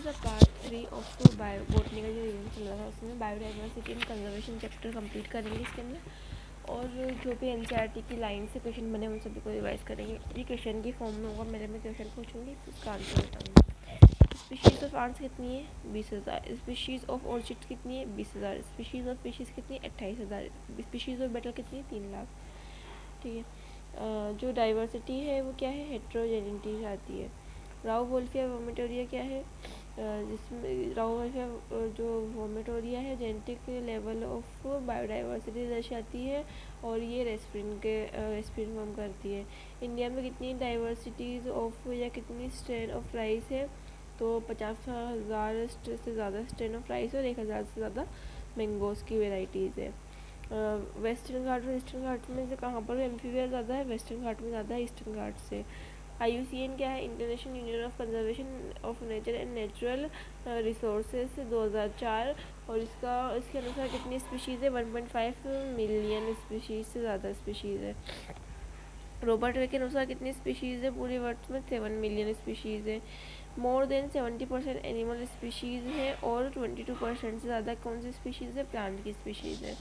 The part 3 of bio botany का जो revision चल रहा था उसमें biodiversity and conservation chapter complete करेंगे इसके अंदर। और जो भी एनसीईआरटी की लाइन से क्वेश्चन बने उन सभी को रिवाइज करेंगे। ये क्वेश्चन की फॉर्म में होगा, मैं क्वेश्चन पूछूंगी उसका आंसर बताऊंगी। स्पीशीज ऑफ आंट्स कितनी है 20,000। स्पीशीज ऑफ ऑर्चिड कितनी है 20,000। स्पीशीज ऑफ फिशेज कितनी है 28,000। स्पीशीज ऑफ बेटल कितनी है 3 लाख। ठीक है। जो डाइवर्सिटी है वो क्या है, हेट्रोजेनिटी आती है। राउ वोल्फिया वोमेटोरिया क्या है, जिसमें राउ वोल्फिया जो वोमेटोरिया है जेनेटिक लेवल ऑफ बायोडाइवर्सिटी दर्शाती है और ये रेस्पिन फॉर्म करती है। इंडिया में कितनी डाइवर्सिटीज़ ऑफ या कितनी स्ट्रेन ऑफ राइस है, तो 50,000 से ज़्यादा स्ट्रेन ऑफ राइस और 1,000 से ज़्यादा मैंगोज़ की वेराइटीज़ है। वेस्टर्न घाट और ईस्टर्न घाट में से कहाँ पर एम्फीबिया ज़्यादा है, वेस्टर्न घाट में ज़्यादा है ईस्टर्न घाट से। IUCN क्या है, international union of conservation of nature and natural resources 2004। और इसके अनुसार कितनी स्पीशीज़ है 1.5 मिलियन स्पीशीज़ से ज़्यादा स्पीशीज़ है। रॉबर्ट वे के अनुसार कितनी स्पीशीज़ है पूरे वर्ल्ड में 7 मिलियन स्पीशीज़ है। मोर देन 70% एनिमल स्पीशीज़ है और 22% से ज़्यादा कौन सी स्पीशीज़ है, प्लांट की स्पीशीज़ है।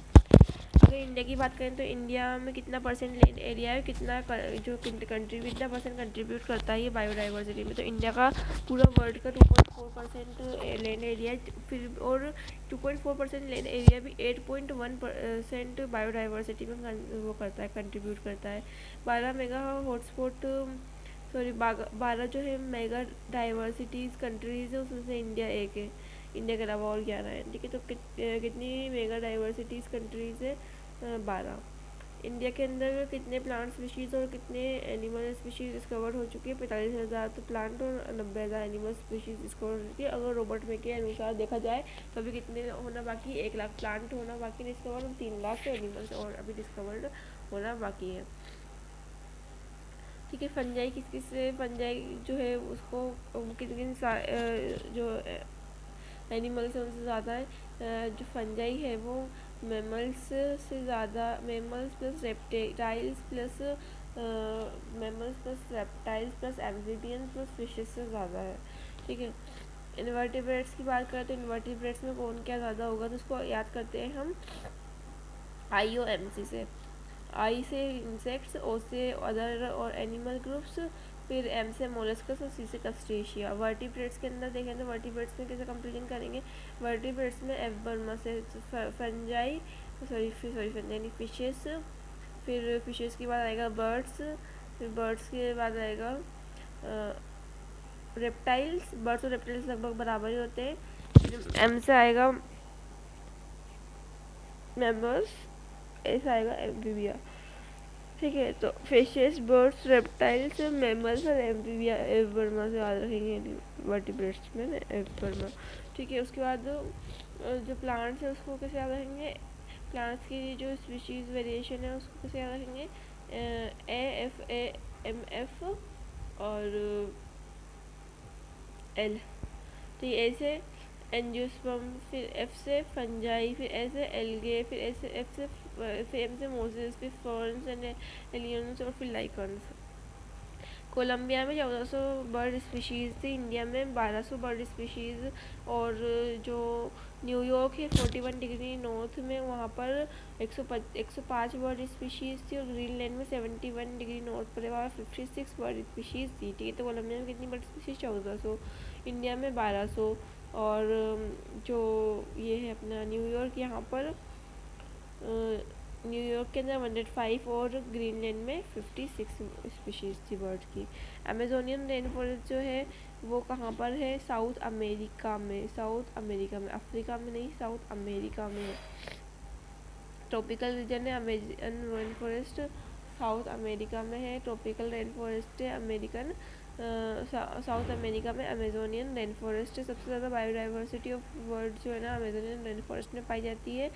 अगर इंडिया की बात करें तो इंडिया में कितना परसेंट लैंड एरिया है, कितना जो कंट्रीब्यूट कितना परसेंट कंट्रीब्यूट करता है ये बायोडाइवर्सिटी में, तो इंडिया का पूरा वर्ल्ड का 2.4% लैंड एरिया है। फिर और 2.4% लैंड एरिया भी 8.1% बायोडाइवर्सिटी में वो करता है, कंट्रीब्यूट करता है। 12 मेगा हॉटस्पॉट सॉरी 12 जो है मेगा डाइवर्सिटीज़ कंट्रीज़ है उसमें से इंडिया एक है। इंडिया के अलावा और 11 है। ठीक है, तो कितनी मेगा डाइवर्सिटीज़ कंट्रीज़ है 12। इंडिया के अंदर कितने प्लांट स्पीशीज़ और कितने एनिमल स्पीशीज़ डिस्कवर हो चुकी है, 45,000 तो प्लांट और 90,000 एनिमल स्पीशीज़ डिस्कवर हो चुकी है। अगर रॉबर्ट मे के अनुसार देखा जाए तो अभी कितने होना बाकी है, 1,00,000 प्लांट होना बाकी डिस्कवर और 3,00,000 एनिमल्स और अभी डिस्कवर्ड होना बाकी है। ठीक है, फंजाई किस किस फंजाई जो है उसको किन किन जो एनिमल्स है उनसे ज़्यादा है। जो फंजाई है वो मेमल्स से ज़्यादा, mammals plus reptiles plus amphibians plus fishes से ज़्यादा है। ठीक है, इन्वर्टिब्रेट्स की बात करें तो इन्वर्टिब्रेट्स में कौन क्या ज़्यादा होगा, तो उसको याद करते हैं हम IOMC से। आई से इंसेक्ट्स, ओ से अदर और एनिमल ग्रुप्स, फिर एम से मोलस्कस और सी से क्रस्टेशिया। वर्टिब्रेट्स के अंदर देखें तो वर्टिब्रेट्स में कैसे कंप्लीशन करेंगे, वर्टिब्रेट्स में एफ बर्मा से फंजाई फंजाई फिशेस, फिर फिशेस के बाद आएगा बर्ड्स, फिर बर्ड्स के बाद आएगा रेप्टाइल्स। बर्ड्स और रेप्टाइल्स लगभग बराबर ही होते हैं। फिर एम से आएगा मेमल्स, ऐसा आएगा एम्फीबिया। ठीक है, तो फिशेस, बर्ड्स, रेप्टाइल्स, मैमल्स और एम्फीबिया एफ बर्मा से याद रखेंगे वर्टिब्रेट्स में एफ बर्मा। ठीक है, उसके बाद जो प्लांट्स है उसको कैसे याद रखेंगे, प्लांट्स की जो स्पीशीज़ वेरिएशन है उसको कैसे याद रखेंगे, AFAMF और L। तो ये ऐसे एंजियोस्पर्म, फिर एफ से फंजाई, फिर ऐसे एल्गे, फिर ऐसे एफ से फिर एम से मोसेस, फिर फर्न्स एंड एलियंस और फिर लाइकन्स। कोलंबिया में 1400 बर्ड स्पीशीज़ थी, इंडिया में 1200 बर्ड स्पीशीज़। और जो न्यूयॉर्क है 41 डिग्री नॉर्थ में वहाँ पर 105 बर्ड स्पीशीज़ थी। और ग्रीनलैंड में 71 डिग्री नॉर्थ पर वहाँ 56 बर्ड स्पीशीज़ थी। ठीक है, तो कोलंबिया में कितनी बर्ड स्पीशीज़ 1400, इंडिया में 1200। और जो ये है अपना न्यूयॉर्क, यहाँ पर न्यूयॉर्क के अंदर 105 और ग्रीनलैंड में 56 स्पीशीज़ थी बर्ड की। अमेजोनियन रेन फॉरेस्ट जो है वो कहाँ पर है, साउथ अमेरिका में, साउथ अमेरिका में, अफ्रीका में नहीं, साउथ अमेरिका में। ट्रॉपिकल रीजन है Amazon rain forest, south America में है। ट्रॉपिकल रेन फॉरेस्ट है अमेरिकन साउथ अमेरिका में अमेजोनियन रेन फॉरेस्ट है। सबसे ज़्यादा बायोडाइवर्सिटी ऑफ वर्ल्ड जो है ना अमेजोनियन रेन फॉरेस्ट में पाई जाती है।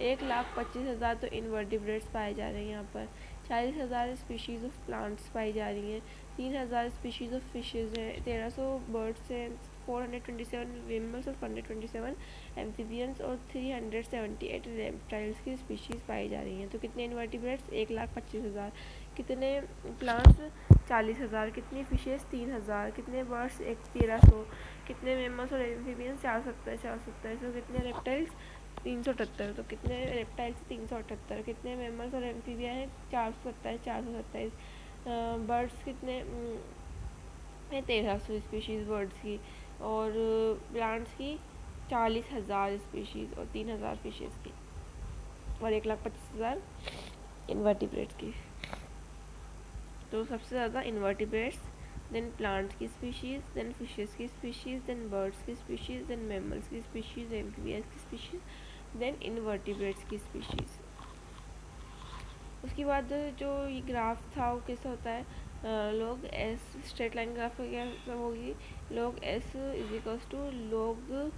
1,25,000 तो इनवर्टिब्रेट्स पाए जा रहे हैं यहाँ पर। 40,000 स्पीशीज़ ऑफ प्लांट्स पाई जा रही हैं। 3,000 स्पीशीज़ ऑफ फिशेज़ हैं। 1,300 बर्ड्स हैं। 427 मेमल्स और 427 एम्फीबियंस और 378 रेप्टाइल्स की स्पीशीज़ पाई जा रही हैं। तो कितने इनवर्टिब्रेट्स, 1,25,000। कितने प्लांट्स, 40,000, कितनी फिशेस 3,000, कितने बर्ड्स 1300, कितने मेमल्स और एम्फीबियंस 470, कितने रेप्टाइल्स 378, तो कितने रेप्टाइल्स 378, कितने मेमल्स और एम्फीबिया हैं 427, बर्ड्स कितने है 1300 स्पीशीज़ बर्ड्स की, और प्लांट्स की 40,000 स्पीशीज़ और 3,000 फिशेस की, और 1,25,000 इन्वर्टिब्रेट्स की। तो सबसे ज़्यादा इन्वर्टिब्रेट्स, देन प्लांट्स की स्पीशीज़, देन फिशेस की स्पीशीज़, देन बर्ड्स की स्पीशीज़, देन मैमल्स की स्पीशीज़, एम्फीबियंस की स्पीशीज़, देन इन्वर्टिब्रेट्स की स्पीशीज़। उसके बाद जो ये ग्राफ था वो कैसा होता है, log s, straight line graph क्या मतलब होगी, log s is equals to log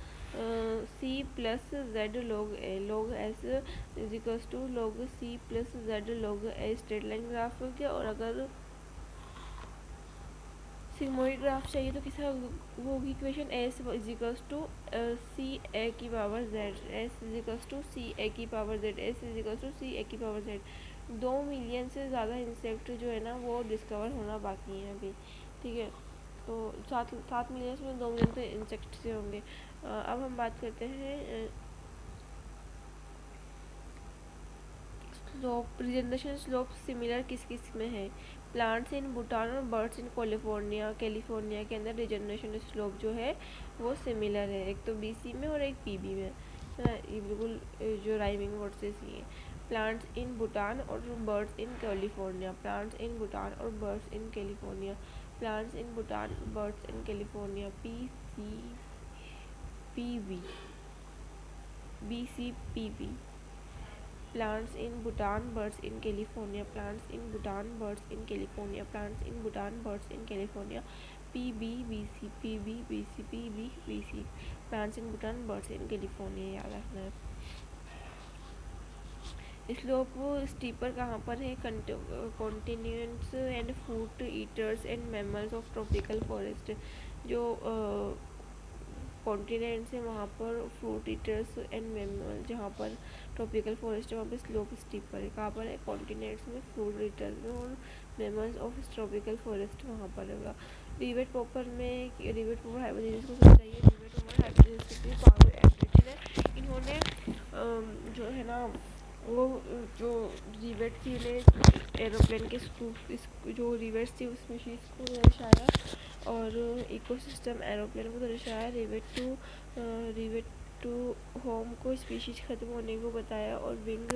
c plus Z log a, log s is equals to log c plus Z log a, straight line graph हो गया। और अगर सिग्मोइड ग्राफ चाहिए तो कैसा होगी equation, S is equals to C A की power Z, S is equals to C A की power Z, S is equals to C A की पावर जेड। 2 मिलियन से ज़्यादा इंसेक्ट जो है ना वो डिस्कवर होना बाकी है अभी, ठीक है। तो 7 मिलियन में 2 मिलियन तो इंसेक्ट से होंगे। अब हम बात करते हैं स्लोप, रिजनरेशन स्लोप सिमिलर किस किस में है, प्लांट्स इन भूटान और बर्ड्स इन कैलिफोर्निया, कैलिफोर्निया के अंदर रिजनरेशन स्लोप जो है वो सिमिलर है, एक तो बीसी में और एक पीबी में, ये बिल्कुल जो राइमिंग वर्ड से सी है। प्लांट्स इन भूटान और birds in California, plants in Bhutan और birds in California, plants in Bhutan birds in California, P C P B, B C P B. Plants in Bhutan, birds in California, plants in Bhutan, birds in California, plants in Bhutan, birds in California, PBBC, PBBC, PBBC, plants in Bhutan, birds in California, याद रखना है। Slope steeper कहाँ पर है, continents and fruit eaters and mammals of tropical forest, जो continents है वहाँ पर फ्रूट ईटर्स एंड मैमल, जहाँ पर ट्रॉपिकल फॉरेस्ट है वहाँ पे स्लोप स्टीपर है, कहाँ पर है कॉन्टिनेंट्स में, फ्रूट ईटर्स में, और मैमल्स ऑफ ट्रॉपिकल फॉरेस्ट वहाँ पर होगा। रिवेट पॉपर में, रिवेट पॉपर हाइपोथेसिस को समझाइए। रिवेट पॉपर हाइपोथेसिस की पावर एम्पलीट्यूड है। इन्होंने जो है ना वो जो रिवेट थी उन्हें एरोप्लेन के स्कूप जो रिवेट्स थी उस स्पीशीज़ को दर्शाया, और इकोसिस्टम एरोप्लेन को दर्शाया। रिवेट टू होम को स्पीशीज खत्म होने को बताया, और विंग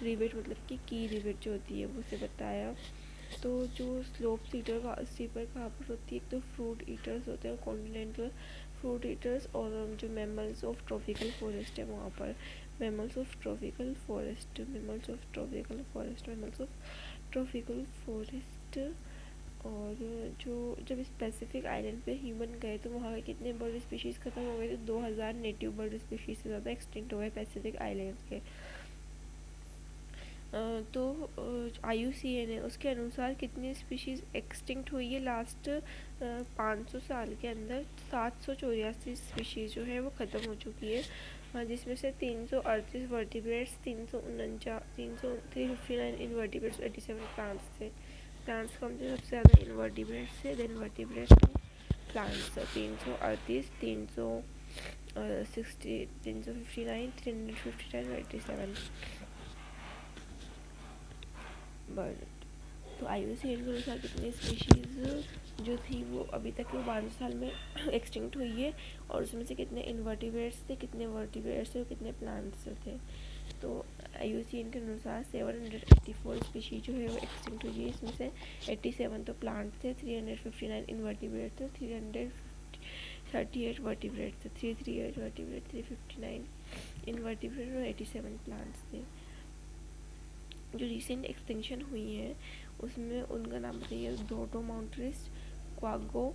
रिवेट मतलब कि की रिवेट जो होती है वो उसे बताया। तो जो स्लोप स्लीपर कहाँ पर होती है, एक तो फ्रूट ईटर्स होते हैं कॉन्टिनेंटल फ्रूट ईटर्स, और जो मैमल्स ऑफ ट्रॉपिकल फॉरेस्ट है वहाँ पर, mammals of tropical forest, mammals of tropical forest, mammals of tropical forest. और जो जब स्पेसिफिक आइलैंड पे ह्यूमन गए तो वहाँ के कितने बर्ड स्पीशीज़ ख़त्म हो गए थे, 2000 नेटिव बर्ड स्पीशीज़ से ज़्यादा एक्सटिंक्ट हो गए पैसिफिक आइलैंड्स के। तो IUCN है उसके अनुसार कितनी स्पीशीज़ एक्सटिंक्ट हुई है लास्ट 500 साल के अंदर, 784 स्पीशीज़ जो है वो ख़त्म हो चुकी है, जिसमें से 338 वर्टिब्रेट्स, 359 इनवर्टिब्रेट्स, 87 प्लांट्स थे। प्लांट्स कम थे सबसे ज़्यादा इनवर्टिब्रेट्स थे, देन वर्टिब्रेट्स थे, प्लांट्स 338, 360, 359, 359, 87 बर्ड। तो IUCN के अनुसार कितनी स्पीशीज़ जो थी वो अभी तक वो 500 साल में एक्सटिंक्ट हुई है, और उसमें से कितने इनवर्टिब्रेट्स थे, कितने वर्टिब्रेट्स थे और कितने प्लांट्स थे। तो IUCN के अनुसार 784 स्पीशीज जो है वो एक्सटिंक्ट हुई है, इसमें से 87 तो प्लांट्स थे, 359 इनवर्टिब्रेट्स थे, 338 वर्टिब्रेट्स थे, 338 वर्टिब्रेट, 359 इनवर्टिब्रेट और 87 प्लांट्स थे। जो रिसेंट एक्सटिंक्शन हुई है उसमें उनका नाम बताइए, डोडो माउंट्रिस क्वागो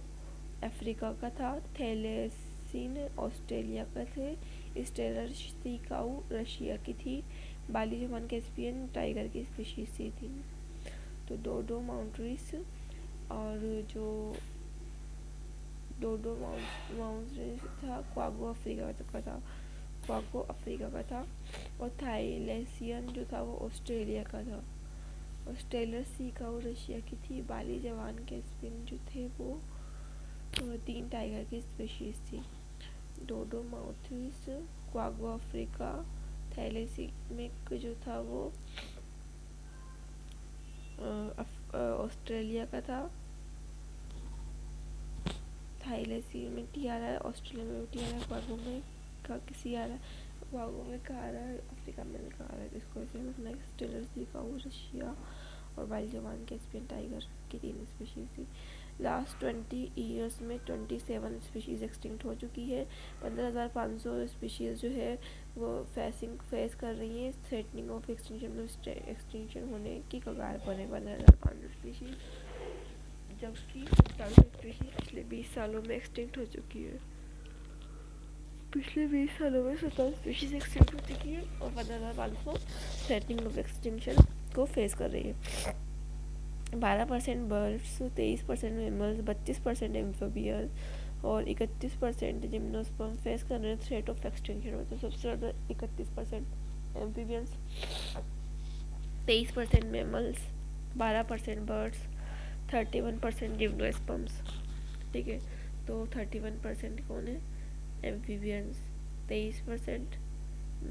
अफ्रीका का था, थैलेसिन ऑस्ट्रेलिया का थे, स्टेलर सी काऊ रशिया की थी, बाली जवान कैस्पियन टाइगर की स्पीशीज थी। तो डोडो माउंट्रिस और जो डोडो माउंट्रिस था क्वागो अफ्रीका का था, क्वागो अफ्रीका का था, और थाईलेसियन जो था वो ऑस्ट्रेलिया का था। स्टेलर सी काऊ रशिया की थी। बाली जवान कैस्पियन जो थे वो 3 टाइगर की स्पीशीज थी। डोडो माउथिस क्वागो अफ्रीका। थैलेसीमिक जो था वो ऑस्ट्रेलिया का था। थाईलेसीमिक टियारा ऑस्ट्रेलिया में टियारा, क्वागो में का किसी आ रहा है, क्वागो में कहा आ रहा है, अफ्रीका में भी कहा आ रहा है। इसको ऐसे रखना है। स्टेलर सी काऊ रशिया और बाली जवान कैस्पियन टाइगर की 3 स्पीशीज थी। लास्ट 20 ईयर्स में 27 स्पीशीज़ एक्सटिंक्ट हो चुकी है। 15,500 स्पीशीज़ जो है वो फेस कर रही हैं थ्रेटनिंग ऑफ एक्सटिंक्शन, एक्सटिंक्शन होने की कगार पर है 15,500 स्पीशीज़, जबकि 47 स्पीशीज़ पिछले 20 सालों में एक्सटिंक्ट हो चुकी है। पिछले 20 सालों में 27 स्पीशीज़ एक्सटिंक्ट हो चुकी है और 15,500 थ्रेटनिंग ऑफ एक्सटिंक्शन को फेस कर रही है। 12% बर्ड्स, 23% मैमल्स, 32% एम्फीबियंस और 31% जिम्नोस्पर्म फेस कर रहे हैं थ्रेट ऑफ एक्सटिंक्शन में। तो सबसे ज़्यादा 31% एम्फीबियंस, 23% मैमल्स, 12% बर्ड्स, 31% जिम्नोस्पर्म्स। ठीक है, तो 31% कौन है? एम्फीबियंस, 23%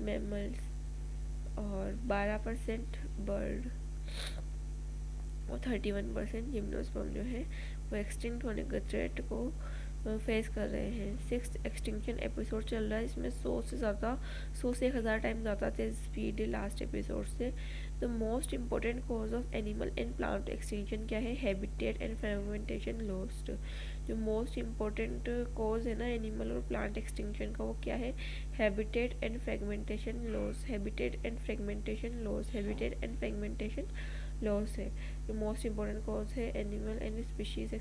मैमल्स और 12% बर्ड और 31% जिम्नोस्पर्म जो है वो एक्सटिंक्ट होने के थ्रेट को फेस कर रहे हैं। 6th एक्सटिंक्शन एपिसोड चल रहा है, इसमें 100 से 1000 टाइम ज़्यादा तेज स्पीड है लास्ट एपिसोड से। The most important cause of animal and plant extinction क्या है? Habitat and fragmentation lost. जो मोस्ट इम्पोर्टेंट कॉज है ना एनिमल और प्लांट एक्सटिंक्शन का, वो क्या है? Habitat and fragmentation loss. Habitat and fragmentation loss, habitat and fragmentation loss है। जो मोस्ट इम्पोर्टेंट कॉज है animal and species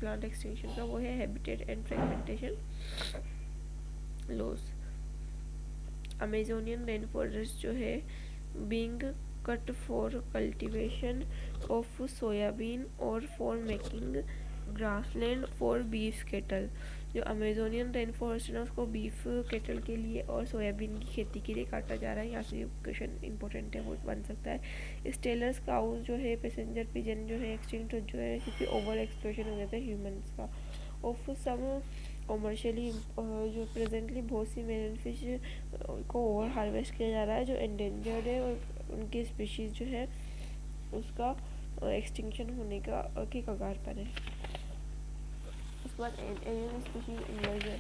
plant extinction का, वो है habitat and fragmentation loss. Amazonian rain forest जो है being cut for cultivation of soybean और for making grassland for beef cattle. जो अमेजोनियन रेन फॉरेस्ट है ना, उसको बीफ केटल के लिए और सोयाबीन की खेती के लिए काटा जा रहा है। यहाँ से क्वेश्चन इंपॉर्टेंट है, वो बन सकता है। स्टेलर्स काउज जो है, पैसेंजर पिजन जो है एक्सटिंक्ट जो है क्योंकि ओवर एक्सप्लोशन हो गया था ह्यूमंस का। ऑफ सम कॉमर्शियली जो प्रेजेंटली बहुत सी मेरिन फिश को ओवर हार्वेस्ट किया जा रहा है जो एंडेंजर्ड है और उनकी स्पीशीज़ जो है उसका एक्सटिंक्शन होने का के कगार पर है। उसके बाद एलियन स्पीशीज इन्वर्जन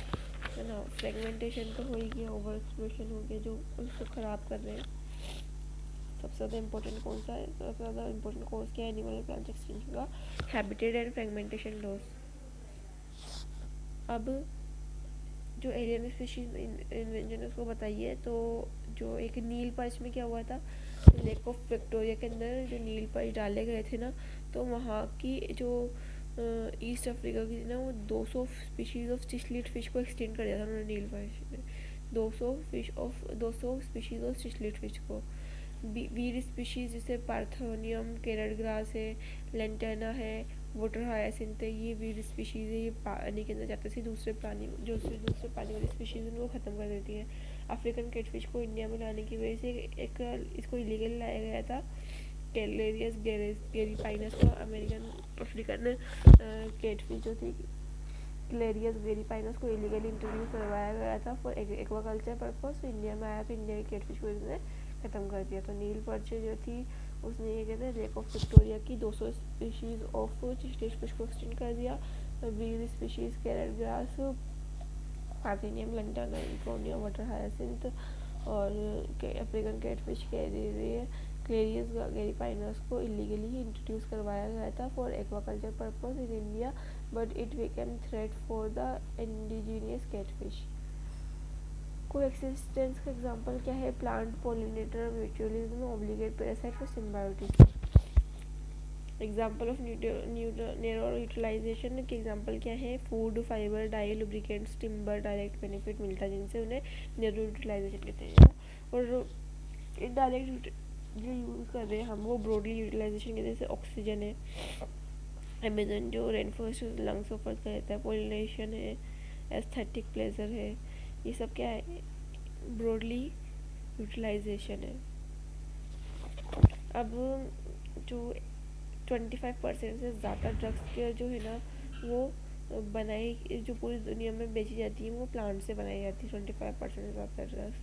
है ना, फ्रेगमेंटेशन तो हो ही गया, ओवर एक्सप्लोशन हो गया जो उसको ख़राब कर रहे हैं। सबसे ज़्यादा इम्पोर्टेंट कौन सा है? सबसे ज़्यादा इम्पोर्टेंट कॉज क्या है एनिमल और प्लांट एक्सटिंक्शन का? Habitat and fragmentation loss. अब जो एलियन स्पीशीज इन्वेंजन उसको बताइए। तो जो एक नील पर्च में क्या हुआ था, लेक ऑफ विक्टोरिया के अंदर जो नील पर्च डाले गए थे ना, तो वहाँ की जो ईस्ट अफ्रीका की थी ना, वो 200 स्पीशीज़ ऑफ चिस्लिड फिश को एक्सटेंड कर दिया था उन्होंने नील पर्च में। 200 स्पीशीज़ ऑफ चिस्लिड फिश को। वीड स्पीशीज़ जैसे पार्थोनियम, केरल ग्रास है, लेंटेना है, वाटर हायासिंथ है, ये वीड स्पीशीज़ है। ये पानी के अंदर जाते से दूसरे पानी वाली स्पीशीज़ उनको ख़त्म कर देती है। अफ्रीकन कैटफिश को इंडिया में लाने की वजह से एक इसको इलीगल लाया गया था, कैलेरियस गेरीपाइनस को। अमेरिकन अफ्रीकन कैटफिश जो थी कैलेरियस गेरीपाइनस को इलीगली इंट्रोड्यूस करवाया गया था फॉर एक्वाकल्चर पर्पस। इंडिया में आया तो इंडिया की कैटफिश को इसने ख़त्म कर दिया। तो नील पर्च जो थी उसने ये कहते हैं लेक ऑफ विक्टोरिया की 200 स्पीशीज़ ऑफ चिस्लिड फिश को एक्सटेंड कर दिया। Weed species carrot grass, parthenium, lantana, इकोनिया, वाटर हायासिंथ और अफ्रीकन कैटफिश क्लेरियस गेरीपाइनस को इलीगली इंट्रोड्यूस करवाया गया था for aquaculture purpose in India, but it became threat for the indigenous catfish. Coexistence का एग्जांपल क्या है? Plant pollinator, mutualism, obligate parasite और symbiotism. Example of narrow utilization के example क्या है? Food, fibre, dye, lubricants, timber, direct benefit मिलता है जिनसे उन्हें नैरो यूटिलाइजेशन कहते हैं। और इनडायरेक्ट जो यूज़ कर रहे हैं हम वो ब्रॉडली यूटिलाइजेशन कहते हैं, जैसे ऑक्सीजन है, अमेजन जो रेन फॉरेस्ट लंग्स ऑफर कहता है, पोलिनेशन है, एस्थेटिक प्लेजर है, ये सब क्या है? ब्रॉडली यूटिलाइजेशन है। अब जो 25% से ज़्यादा ड्रग्स के जो है ना वो बनाई जो पूरी दुनिया में बेची जाती है वो प्लांट से बनाई जाती है। 25% से ज़्यादा drugs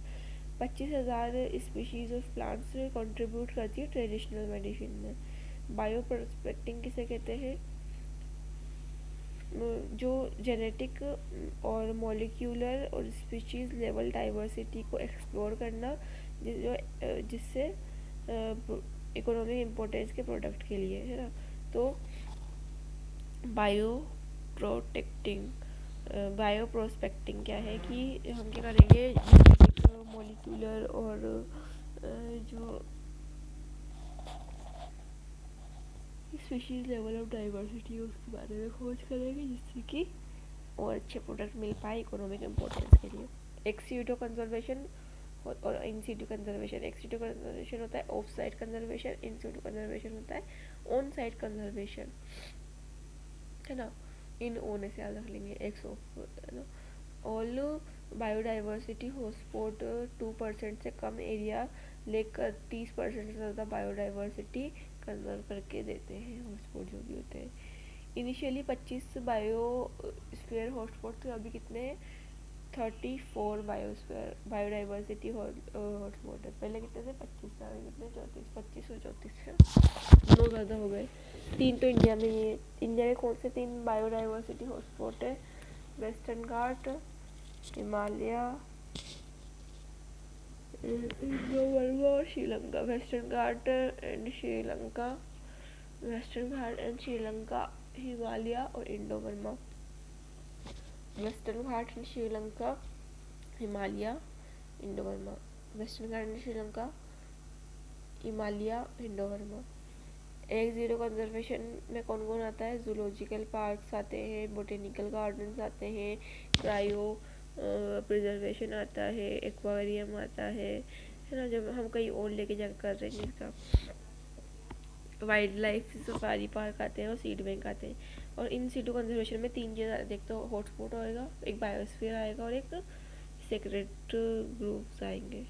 25,000 species of plants contribute करती है ट्रेडिशनल मेडिसिन में। बायो प्रोस्पेक्टिंग किसे कहते हैं? जो जेनेटिक और मॉलिक्यूलर और स्पीशीज़ लेवल डाइवर्सिटी को एक्सप्लोर करना जिससे इकोनॉमिक इम्पोर्टेंस के प्रोडक्ट के लिए है ना। तो बायो प्रोटेक्टिंग बायो प्रोस्पेक्टिंग क्या है कि हम क्या करेंगे जेनेटिक मॉलिक्यूलर और जो स्पीशीज़ लेवल ऑफ डाइवर्सिटी उसके बारे में खोज करेंगे जिससे कि और अच्छे प्रोडक्ट मिल पाए इकोनॉमिक इम्पोर्टेंस के लिए। एक्स सीटो कंजर्वेशन और in situ conservation. Ex situ conservation होता है off site conservation, in situ conservation होता है ऑन साइट कंजर्वेशन, है ना। इन ओन ऐसे याद रख लेंगे, एक्स ऑफ है ना। ऑल बायोडाइवर्सिटी हॉटस्पॉट 2% से कम एरिया लेकर 30% से ज़्यादा बायोडाइवर्सिटी कंजर्व करके देते हैं हॉटस्पॉट जो भी होते हैं। इनिशियली 25 बायोस्फीयर हॉटस्पॉट थे, अभी कितने हैं? 34 बायोस्फीयर बायोडाइवर्सिटी हॉटस्पॉट है। पहले कितने थे? 25 था, कितने? 34, 25 और 34 है, दोनों ज़्यादा हो गए। 3 तो इंडिया में ही है। इंडिया में कौन से 3 बायोडाइवर्सिटी हॉटस्पॉट है? वेस्टर्न घाट, हिमालय, इंडो और Sri Lanka. Western Ghat and Sri Lanka, western Ghat and Sri Lanka, Himalaya और Indo Burma. Western Ghat and Sri Lanka, Himalaya, Indo Burma. Western Ghat and Sri Lanka, Himalaya, Indo Burma. एक जीरो कंजर्वेशन में कौन कौन आता है? जूलॉजिकल पार्क्स आते हैं, बोटेनिकल गार्डन्स आते हैं, क्रायो प्रिजर्वेशन आता है, एक्वेरियम आता है ना। जब हम कहीं और लेके जा कर रहे हैं इसका वाइल्ड लाइफ सफारी पार्क आते हैं और सीड बैंक आते हैं। और इन सीटू कंजर्वेशन में 3 चीज़ आती है, एक तो हॉटस्पॉट होएगा, एक बायोस्फीयर आएगा और एक सेक्रेट ग्रुप्स आएंगे।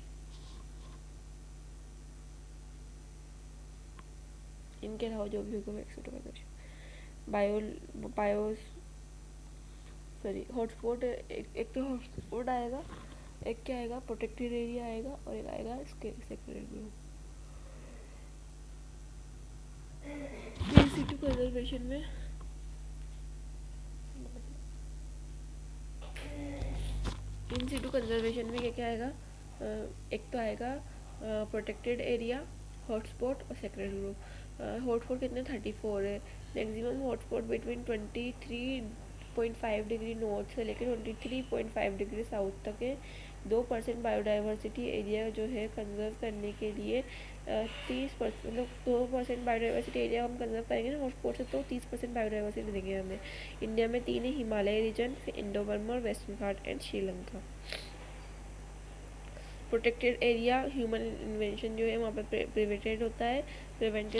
इनके अलावा जो भी होगा बायो सॉरी हॉटस्पॉट एक तो हॉटस्पॉट आएगा, एक क्या आएगा? प्रोटेक्टेड एरिया आएगा और एक आएगा sacred group. In situ conservation में क्या क्या आएगा? एक तो आएगा प्रोटेक्टेड एरिया, हॉटस्पॉट और सेक्रेट ग्रुप। हॉटस्पॉट कितने? 34 है। Maximum hotspot between 23.5 degree north से लेकर 23.5 डिग्री साउथ तक है। 2% बायोडाइवर्सिटी एरिया जो है कंजर्व करने के लिए 30% मतलब 2% बायोडाइवर्सिटी एरिया हम कंजर्व करेंगे ना हॉटस्पॉट से, तो 30% बायोडाइवर्सिटी देंगे हमें। इंडिया में 3 है, हिमालय रीजन, इंडो बर्मा और western Ghat and Sri Lanka. Protected area human invention जो है वहाँ पर प्रिवेंटेड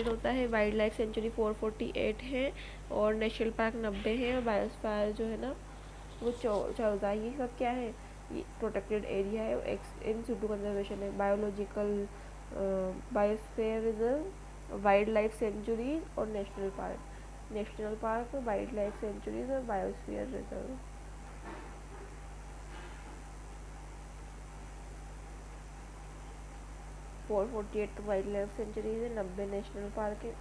होता है। वाइल्ड लाइफ सेंचुरी 448 है और नेशनल पार्क 90 है और बायोस्फीयर जो है ना वो 14। ये सब क्या है? ये प्रोटेक्टेड एरिया है, इन सिटू कंजर्वेशन है। Biosphere reserve, wildlife sanctuary और national park, wildlife sanctuaries और बायोस्फीयर रिजर्व। 448 तो वाइल्ड लाइफ सेंचुरीज है, 90 नेशनल पार्क है,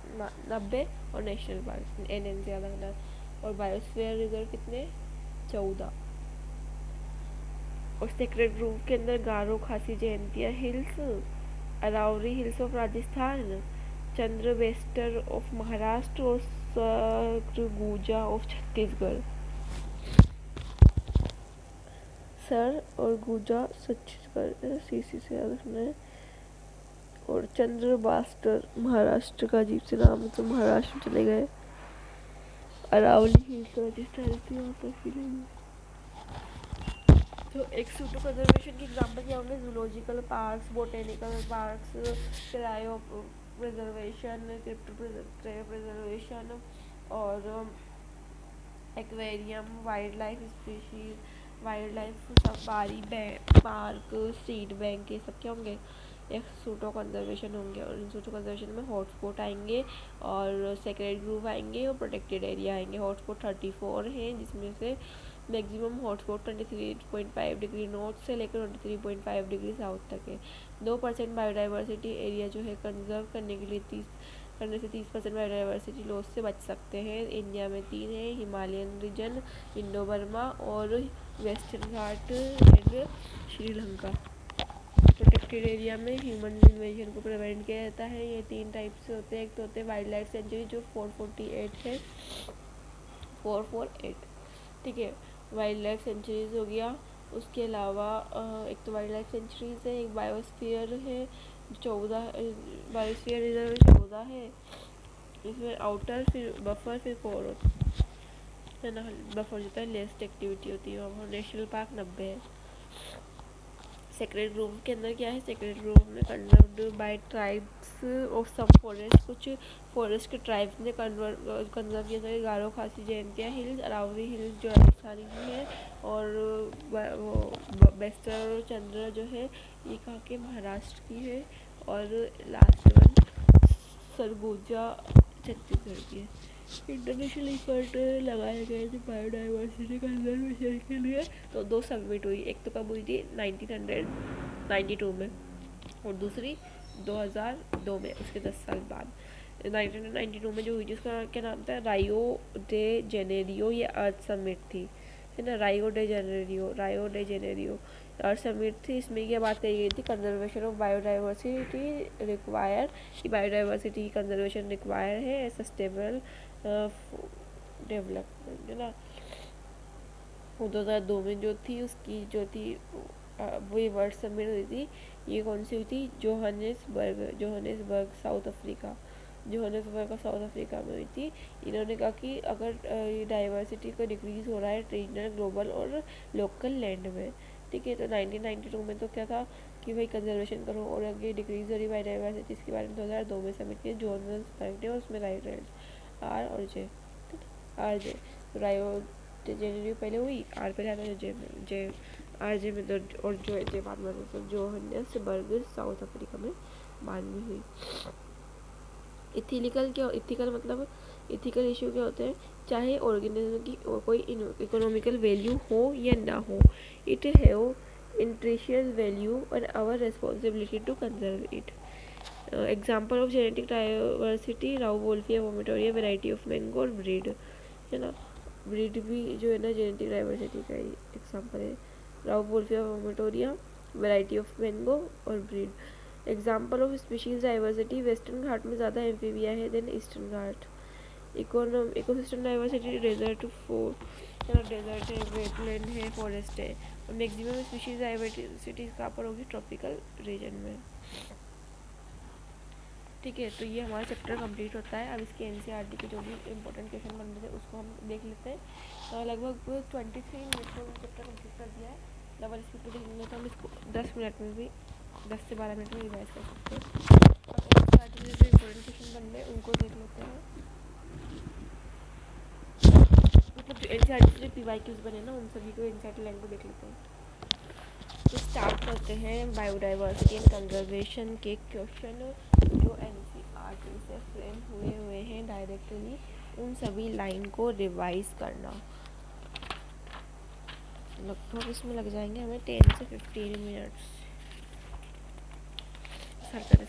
90 और नेशनल पार्क NN से अलग अलग। और बायोस्फीयर रिजर्व कितने? 14। और सेक्रेट ग्रुप के अंदर Garo Khasi Jaintia hills, Aravalli hills of Rajasthan, चंद्रबेस्टर ऑफ महाराष्ट्र और सरगुजा ऑफ छत्तीसगढ़। सर और गुजा छत्तीसगढ़ CC से याद रखना है। और चंद्रबास्टर महाराष्ट्र का अजीब से नाम है तो महाराष्ट्र चले गए। अरावली हिल्स राजस्थान से वहाँ पर फिरेंगे। तो एक सूटो कंजर्वेशन की एग्जाम्पल क्या होंगे? Zoological parks, botanical parks, cryo preservation, cryo preservation और aquarium, wildlife species, wildlife safari park, seed bank, ये सब क्या होंगे? एक सूट ऑफ कंजर्वेशन होंगे, और इन सूट ऑफ कंजर्वेशन में हॉटस्पॉट आएंगे और सेक्रेड ग्रूव आएंगे और प्रोटेक्टेड एरिया आएंगे। हॉटस्पॉट 34 हैं, जिसमें से मैक्सिमम हॉटस्पॉट 23.5 डिग्री नॉर्थ से लेकर 23.5 डिग्री साउथ तक है। 2% बायोडाइवर्सिटी एरिया जो है कंजर्व करने के लिए 30% बायोडाइवर्सिटी लॉस से बच सकते हैं। इंडिया में 3 है, हिमालयन रीजन, इंडो बर्मा और western Ghat and Sri Lanka. Protected area में ह्यूमन इन्वेजन को प्रिवेंट किया जाता है। ये 3 टाइप से होते हैं। एक तो होते हैं वाइल्ड लाइफ सेंचुरी जो 448 है, 448, ठीक है, वाइल्ड लाइफ सेंचुरीज हो गया। उसके अलावा एक तो वाइल्ड लाइफ सेंचुरीज है, एक बायोस्फीयर है 14, बायोस्फीयर रिजर्व 14 है। इसमें आउटर फिर बफर फिर कोर है ना। बफर होता है लेस्ट एक्टिविटी होती है वहाँ। नेशनल पार्क 90 है। सेक्रेड ग्रोव के अंदर क्या है, सेक्रेड ग्रोव में conserved by tribes of some forest, कुछ फॉरेस्ट के ट्राइब्स ने कंजर्व किया था। गारो खासी जयंतिया हिल्स, अरावली हिल्स जो राजस्थानी की है, और वो बेस्टर चंद्र जो है ये कहाँ के, महाराष्ट्र की है, और लास्ट वन सरगुजा छत्तीसगढ़ की है। इंटरनेशनल इफर्ट लगाए गए थे बायोडाइवर्सिटी कंजर्वेशन के लिए। तो 2 सबमिट हुई, एक तो कब हुई थी 1992 में, और दूसरी 2002 में, उसके 10 साल बाद। 1992 में जो हुई थी उसका क्या नाम था, रायो डे जेनेरियो, ये अर्थ समिट थी, है ना। रायो डे जेनेरियो अर्थ समिट थी। इसमें क्या बात कही गई थी, कंजर्वेशन ऑफ बायोडाइवर्सिटी रिक्वायर, कि बायोडाइवर्सिटी कंजर्वेशन रिक्वायर है सस्टेनेबल डेवलपमेंट, है ना। 2002 में जो थी उसकी जो थी वही वर्ल्ड समिट हुई थी। ये कौन सी हुई थी, Johannesburg south Africa, south Africa में हुई थी। इन्होंने कहा कि अगर डाइवर्सिटी का डिक्रीज हो रहा है रीजनल, ग्लोबल और लोकल लैंड में, ठीक है। तो 1992 में तो क्या था कि भाई कंजर्वेशन करो, और आगे डिक्रीज हो रही बायोडाइवर्सिटी, इसके बारे में 2002 में समिट किया जोहानिसबर्ग ने, और उसमें राइट आर और जे, आर जे रायो जेनेरियो पहले हुई, आर पहले आता है जे आर जे में, और जो जे बाद में, तो जोहानिसबर्ग साउथ अफ्रीका में बाद में हुई। इथिकल मतलब इथिकल इशू क्या होते हैं, चाहे ऑर्गेनिज्म की कोई इकोनॉमिकल वैल्यू हो या ना हो, इट हैव इंट्रिशियस वैल्यू और our responsibility to conserve it. Example of genetic diversity, Rauvolfia vomitoria, variety of mango और ब्रीड, है ना। ब्रीड भी जो है ना जेनेटिक डाइवर्सिटी का ही एग्जाम्पल है। Rauvolfia vomitoria, variety of mango और breed. Example of species diversity, western Ghat में ज़्यादा एम्फीबिया है than eastern Ghat. Ecosystem diversity, desert desert है, वेटलैंड है, फॉरेस्ट है, और मैक्सिमम स्पीशीज डाइवर्सिटी कहाँ पर होगी, ट्रॉपिकल रीजन में, ठीक है। तो ये हमारा चैप्टर कंप्लीट होता है। अब इसके एनसीईआरटी के जो भी इंपॉर्टेंट क्वेश्चन बन रहे थे उसको हम देख लेते हैं। लगभग 23 मिनट में चैप्टर कंप्लीट कर दिया है। डबल स्पीड पे देखने तो हम इसको 10 मिनट में भी 10 से 12 मिनट में रिवाइज कर सकते हैं। अब एनसीईआरटी के जो इंपॉर्टेंट क्वेश्चन बन रहे हैं उनको देख लेते हैं। मतलब जो एनसीईआरटी से जो पीवाईक्यूज बने ना उन सभी को एनसीईआरटी लाइन को देख लेते हैं। तो स्टार्ट करते हैं बायोडाइवर्सिटी एंड कंजर्वेशन के क्वेश्चन जो एनसीईआरटी से फ्रेम हुए हैं डायरेक्टली, उन सभी लाइन को रिवाइज करना। लगभग इसमें लग जाएंगे हमें 10 से 15 मिनट्स।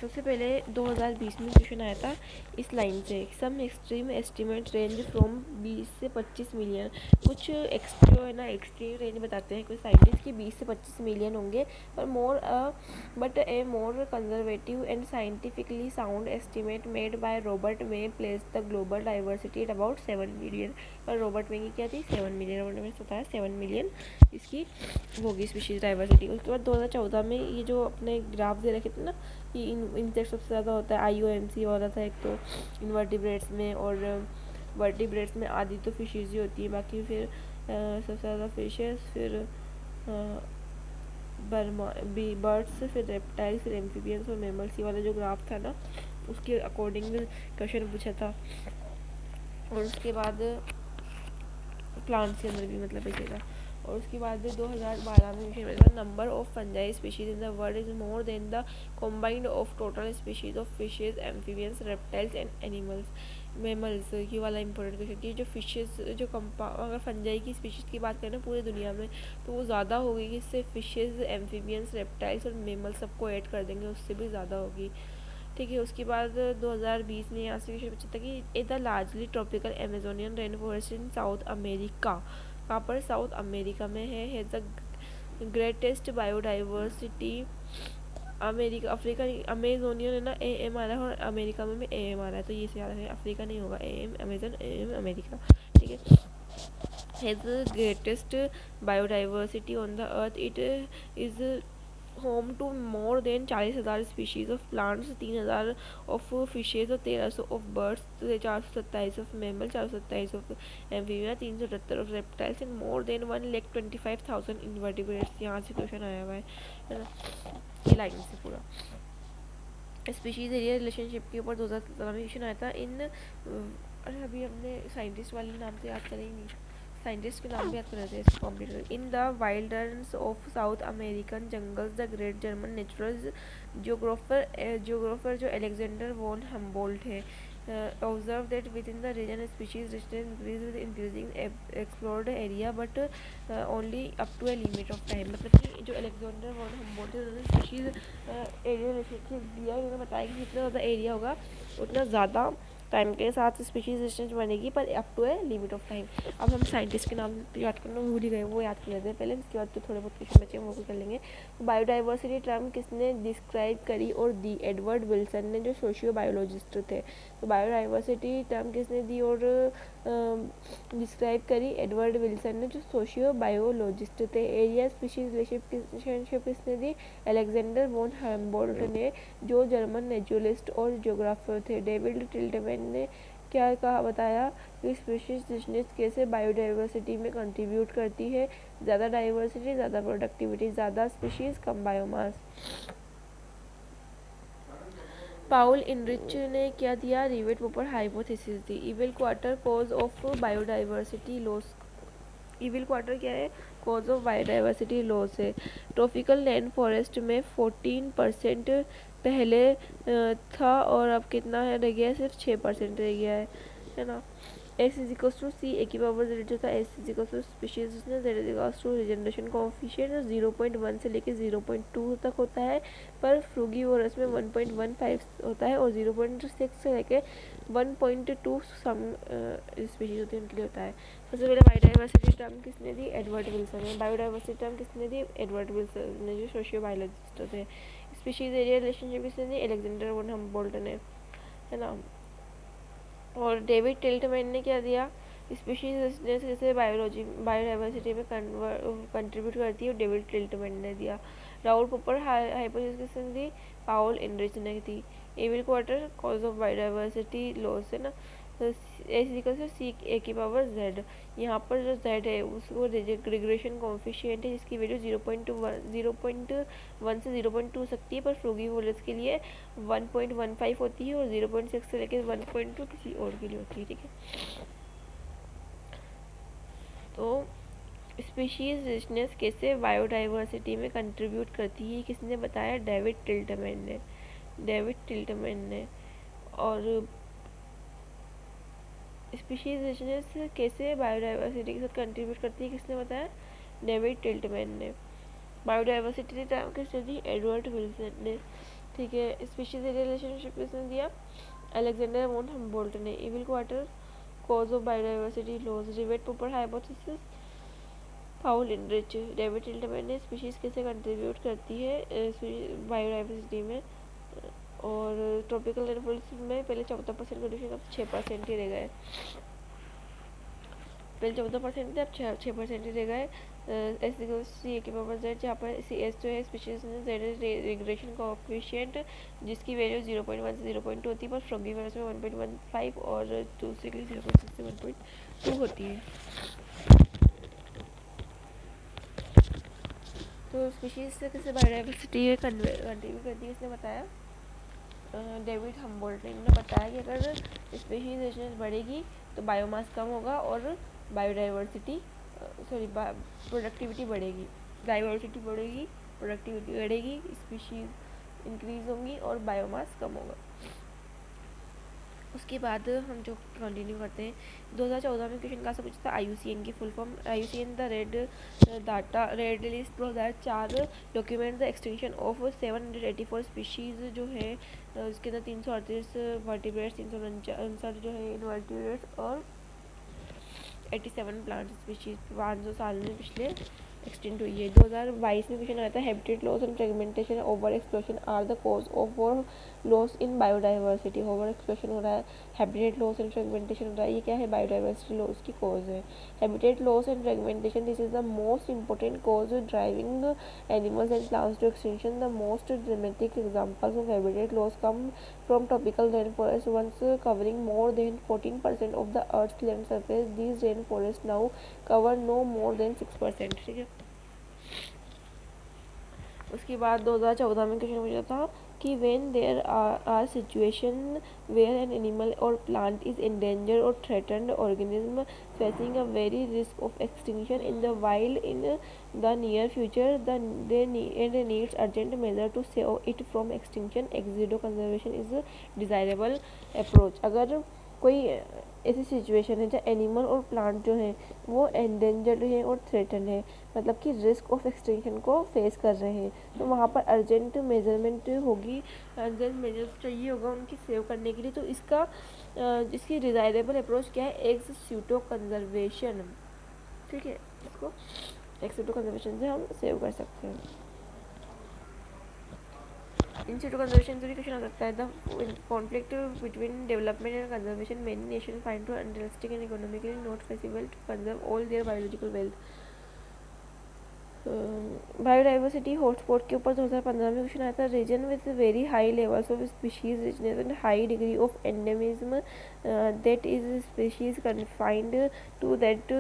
सबसे पहले 2020 में क्वेश्चन आया था इस लाइन से, सम एक्सट्रीम एस्टिमेट रेंज फ्रॉम 20 से 25 मिलियन। कुछ जो है ना एक्सट्रीम रेंज बताते हैं कुछ साइंटिस्ट कि 20 से 25 मिलियन होंगे, पर but a more conservative and scientifically sound estimate made by Robert May place the global diversity at about 7 million. पर रॉबर्ट में की क्या थी, 7 मिलियन, रॉबर्ट में बताया 7 मिलियन इसकी होगी स्पीशीज डाइवर्सिटी। उसके बाद 2014 में ये जो अपने ग्राफ दे रखे थे ना कि इंसेक्ट सबसे ज़्यादा होता है, IUMC वाला था एक तो इनवर्टिब्रेट्स में, और वर्टिब्रेट्स में आधी तो फिशेज ही होती है, बाकी फिर सबसे ज़्यादा फिशेस, फिर बर्ड्स, फिर रेप्टाइल्स, फिर एम्फीबियंस और मैमल्स। ये वाला जो ग्राफ था ना उसके अकॉर्डिंग क्वेश्चन पूछा था। और उसके बाद प्लांट्स के अंदर भी मतलब ऐसे था। और उसके बाद 2012 में मिशन मिला number of fungi species in the world is more than the combined of total species of fishes amphibians reptiles and animals mammals. ये वाला इंपॉर्टेंट क्वेश्चन कि जो फिशेज जो अगर फंजाई की स्पीशीज़ की बात करें पूरी दुनिया में तो वो ज़्यादा होगी, इससे फिशेज एम्फीबियंस रेप्टाइल्स और मेमल सबको ऐड कर देंगे, उससे भी ज़्यादा होगी। ठीक है, उसके बाद 2020 में यहाँ से क्वेश्चन पूछा था कि A the largely tropical Amazonian rain forest in South America, कहाँ पर साउथ अमेरिका में है the greatest biodiversity America Africa Amazonian है ना, ए एम आ रहा है और अमेरिका में भी ए एम आ रहा है, तो ये से याद है अफ्रीका नहीं होगा, A M Amazon A M America. ठीक है, has the greatest biodiversity on the earth, it is home to more than 40,000 species of plants, 3,000 of fishes और 1300 of birds, 427 of mammal, 427 of amphibia, 378 of reptiles and more than 1,25,000 invertebrates. यहाँ से question आया हुआ है ना, ये line से पूरा स्पीशीज एरिया रिलेशनशिप के ऊपर 2017 में क्वेश्चन आया था। अरे अभी हमने साइंटिस्ट वाले नाम तो याद करेंगे, साइंटिस्ट के नाम भी याद कर रहे थे इसको कंप्लीट कर। In the wilderness of South American jungles the great German natural geographer जो अलेक्जेंडर वॉन हम्बोल्ट है observe that within the region species increase with increasing explored area but only up to a limit of time. मतलब कि जो Alexander von Humboldt है उन्होंने species area दिया, उन्होंने बताया कि जितना ज़्यादा एरिया होगा उतना ज़्यादा टाइम के साथ स्पीशीज रेजिस्टेंस बनेगी, पर up to a limit of time. अब हम साइंटिस्ट के नाम याद करना भूल ही गए, वो याद कर लेते हैं पहले, उसके बाद तो थोड़े बहुत क्वेश्चन बचे वो भी कर लेंगे। तो बायोडाइवर्सिटी टर्म किसने डिस्क्राइब करी और दी? एडवर्ड विल्सन ने, जो सोशियो बायोलॉजिस्ट थे। तो बायोडाइवर्सिटी टर्म किसने दी और डिस्क्राइब करी? एडवर्ड विल्सन ने, जो सोशियो बायोलॉजिस्ट थे। एरिया स्पीशीज रिलेशनशिप किसने दी? अलेक्जेंडर वॉन हम्बोल्ट ने, जो जर्मन नेचुरलिस्ट और जियोग्राफर थे। डेविड टिल्टमैन ने क्या कहा बताया कि स्पीशीज रिचनेस कैसे बायोडाइवर्सिटी में कंट्रीब्यूट करती है? ज़्यादा डाइवर्सिटी ज़्यादा प्रोडक्टिविटी, ज़्यादा स्पीशीज कम बायोमास। पाउल इनरिच ने क्या दिया? रिवेट पोपर hypothesis the. Evil quarter cause of biodiversity loss. Evil quarter क्या है? कॉज ऑफ बायोडाइवर्सिटी लॉस है। ट्रॉपिकल रेन फॉरेस्ट में 14% पहले था और अब कितना है रह गया है? सिर्फ 6% रह गया है ना। X is equals to C A की पावर जेड जो था, X is equals to species Z is equals to regeneration coefficient 0.1 से लेके 0.2 तक होता है, पर फ्रूगीवोरस में 1.15 होता है और 0.6 से लेके 1.2 सम स्पीशीज होती है उनके लिए होता है। सबसे पहले बायोडाइवर्सिटी टर्म किसने दी? एडवर्ड विल्सन ने। बायोडाइवर्सिटी टर्म किसने दी? एडवर्ड विल्सन ने, जो सोशियो बायोलॉजिस्ट थे। स्पीशीज एरिया रिलेशनशिप किसने दी? अलेक्जेंडर वॉन हम्बोल्ट ने, है ना। और डेविड टिल्टमैन ने क्या दिया? स्पीशीज कैसे बायोडाइवर्सिटी में कंट्रीब्यूट करती है, और डेविड टिल्टमैन ने दिया। राउल पोपर हाइपोथेसिस किसने दी? पाउल इनरिच ने दी। Evil quartet cause of biodiversity loss है ना। सी ए की पावर जेड, यहाँ पर जो जेड है उसको रिग्रेशन कोएफिशिएंट है जिसकी वैल्यू 0.1 से 0.2 सकती है, पर फ्रूगीवोरस के लिए 1.15 होती है और 0.6 से लेकर 1.2 किसी और के लिए होती है। ठीक है, तो स्पीशीज रिचनेस कैसे बायोडाइवर्सिटी में कंट्रीब्यूट करती है किसने बताया? डेविड टिल्टमैन ने। डेविड टिल्टमैन ने। और स्पीशीज रिचनेस कैसे बायोडाइवर्सिटी के साथ कंट्रीब्यूट करती है किसने बताया? डेविड टिल्टमैन ने। बायोडाइवर्सिटी टर्म किसने दी? एडवर्ड विल्सन ने। ठीक है, स्पीशीज एरिया रिलेशनशिप किसने दिया? अलेक्जेंडर वॉन हम्बोल्ट ने। Evil quarter cause of biodiversity loss, rivet पोपर हाइपोथेसिस, पाउल इनरिच। डेविड टिल्टमैन ने स्पीशीज कैसे कंट्रीब्यूट करती है बायोडाइवर्सिटी में। और ट्रॉपिकल रेन फॉरेस्ट में पहले 14% कंडीशन, अब 6% ही रह गए। पहले 14% थे, अब 6% ही रह गए। एस इक्वल सी ए की पावर जेड, जहाँ पर सी एस जो है स्पीशीज में जेड इज रिग्रेशन कोएफिशिएंट जिसकी वैल्यू 0.1 से 0.2 होती है, पर फ्रूगीवोरस में 1.15 और दूसरे के लिए 0.6 से 1.2 होती है। तो स्पीशीज से कैसे बायोडाइवर्सिटी कंट्रीब्यूट करती है इसने बताया? डेविड हम्बोल्ट ने बताया कि अगर स्पीशीज रिचनेस बढ़ेगी तो बायोमास कम होगा और बायोडाइवर्सिटी प्रोडक्टिविटी बढ़ेगी, डाइवर्सिटी बढ़ेगी, प्रोडक्टिविटी बढ़ेगी, स्पीशीज इंक्रीज होंगी और बायोमास कम होगा। उसके बाद हम जो कंटिन्यू करते हैं, 2014 में क्वेश्चन कहाँ से पूछा था, IUCN की full form. IUCN the red list 2004 document the extension of 784 species जो है, उसके अंदर 338 वर्टिब्रेट्स, 359 जो है इनवर्टिब्रेट्स और 87 प्लांट स्पीशीज 500 साल में पिछले एक्सटेंट हुई है। 2022 में क्वेश्चन आया था, habitat loss and fragmentation over exploitation are the cause of loss in biodiversity. Over exploitation हो रहा है, हैबिटेट लॉस एंड फ्रेगमेंटेशन हो रहा है, ये क्या है, बायोडाइवर्सिटी लॉस की कॉज है। Habitat loss and fragmentation, this is the most important cause driving animals and plants to extinction. The most dramatic examples of habitat loss come from tropical rainforests once covering more than 14% of the Earth's land surface. These rainforests now cover no more than 6%. ठीक है। उसके बाद 2014 में question पूछा था कि when there are situation where an animal or plant is endangered or threatened organism facing a very risk of extinction in the wild in the near future, they needs urgent measure to save it from extinction. Ex zero conservation is a desirable approach. अगर कोई ऐसी situation है जहाँ animal और plant जो है वो endangered है और थ्रेटन है, मतलब कि रिस्क ऑफ एक्सटिंक्शन को फेस कर रहे हैं, तो वहाँ पर अर्जेंट मेजरमेंट होगी, अर्जेंट मेजर्स चाहिए होगा उनकी सेव करने के लिए। तो इसकी डिज़ायरेबल अप्रोच क्या है, एक्स स्यूटो कंजर्वेशन। ठीक है, इसको एक्स स्यूटो कंजर्वेशन से हम सेव कर सकते हैं। इन सिटू कंजर्वेशन से भी क्वेश्चन आ सकता है, the conflict between development and conservation, many nation find to unrealistic and economically not feasible to conserve all their biological wealth. Biodiversity hotspot के ऊपर 2015 में क्वेश्चन आया था, region with very high levels of species richness and high degree of endemism, that is species confined to that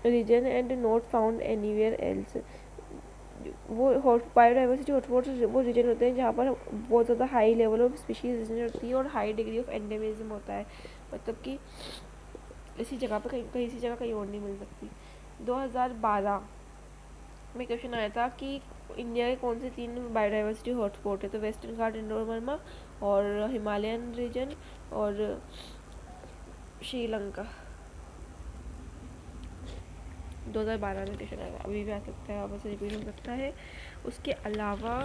region and not found anywhere else. वो biodiversity hotspot वो region होते हैं जहाँ पर बहुत ज़्यादा high level of species richness होती है और हाई डिग्री ऑफ एंडेमिज्म होता है, मतलब कि इसी जगह पर कहीं इसी जगह कहीं और नहीं मिल सकती। 2012 में क्वेश्चन आया था कि इंडिया के कौन से 3 बायोडाइवर्सिटी हॉटस्पॉट है, तो वेस्टर्न घाट, इंडो-बर्मा और हिमालयन रीजन और श्रीलंका। 2012 में क्वेश्चन आया, अभी भी आ सकता है, वापस रिपीट हो सकता है। उसके अलावा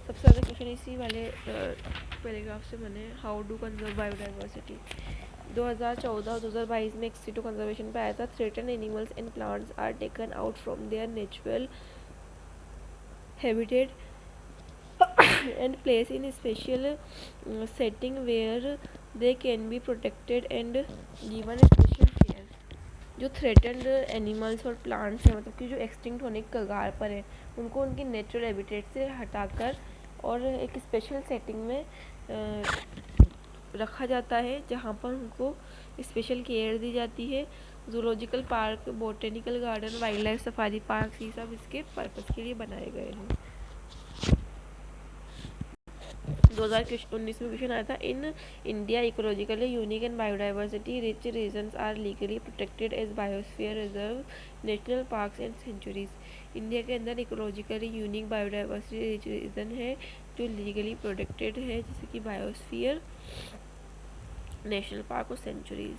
सबसे ज़्यादा क्वेश्चन इसी वाले पैराग्राफ से बने, हाउ डू कंजर्व बायोडाइवर्सिटी। 2014 और 2022 में एक्स टू कंजर्वेशन पे आया था, threaten animals and plants are taken out from their natural habitat and place in special setting where they can be protected and given special care. जो threatened animals और plants हैं, मतलब कि जो extinct होने के कगार पर है, उनको उनकी नेचुरल हैबिटेट से हटाकर और एक स्पेशल सेटिंग में रखा जाता है, जहाँ पर उनको स्पेशल केयर दी जाती है। Zoological park, botanical garden, wild life safari park, ये सब इसके पर्पस के लिए बनाए गए हैं। 2019 में क्वेश्चन आया था, in India ecologically unique and biodiversity rich regions are legally protected as biosphere reserve, national parks and sanctuaries. India के अंदर ecologically unique biodiversity rich region है जो लीगली प्रोटेक्टेड है, जैसे कि बायोस्फीयर, नेशनल पार्क और सेंचुरीज।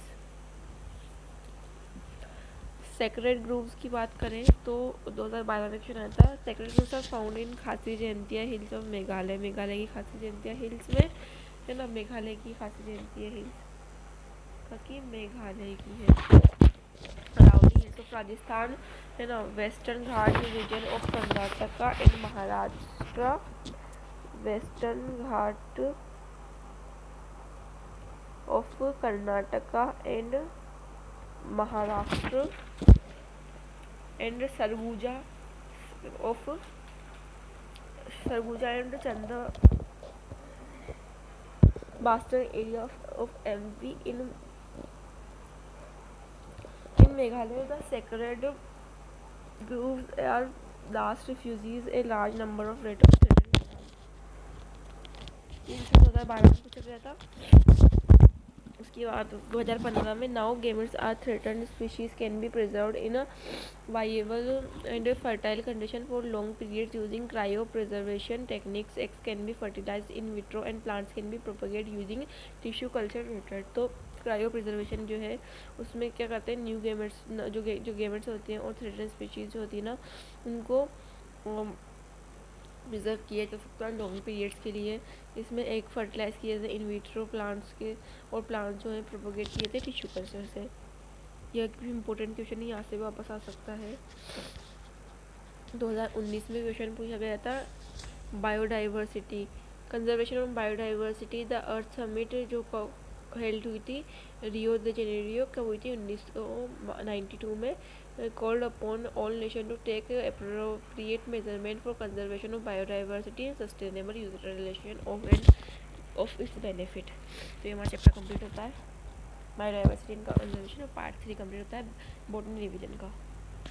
सेक्रेड ग्रूव्स की बात करें तो 2012 में क्वेश्चन आया था, sacred groves are found in Khasi Jaintia hills of Meghalaya. Meghalaya की खासी जयंतिया हिल्स में है ना, मेघालय की खासी जयंतिया हिल्स बाकी मेघालय की है। अरावली हिल्स ऑफ राजस्थान है ना, western Ghat region of Karnataka and Maharashtra, western Ghat of Karnataka and Maharashtra and Surguja and Chanda Bastar area of MP in Meghalaya. The sacred groves are last refugees a large number of rate of 2012 में पूछा गया था। उसके बाद 2015 में now gametes are threatened species can be preserved in a viable and fertile condition for long periods using cryopreservation techniques. Eggs can be fertilized in vitro and plants can be propagate using tissue culture method. तो cryopreservation जो है उसमें क्या करते हैं, new gametes जो gametes होते हैं और थ्रेटन स्पीशीज जो होती है ना उनको प्रिजर्व किया जा सकता है लॉन्ग पीरियड्स के लिए. इसमें एग फर्टिलाइज किए जाते इन विट्रो प्लांट्स के, और प्लांट्स जो है प्रोपोगेट किए थे टिश्यू कल्चर से. यह भी इम्पोर्टेंट क्वेश्चन है, यहाँ से वापस आ सकता है. 2019 में क्वेश्चन पूछा गया था biodiversity, conservation of biodiversity the earth summit जो हेल्ड हुई थी रियो द जेनेरियो कब हुई थी 1992 में. Called upon all nation to take appropriate measurement for conservation of biodiversity and sustainable utilization of its benefit. तो ये हमारा चैप्टर कंप्लीट होता है बायोडाइवर्सिटी एंड कंजर्वेशन, और पार्ट 3 कंप्लीट होता है बॉटनी रिवीजन का.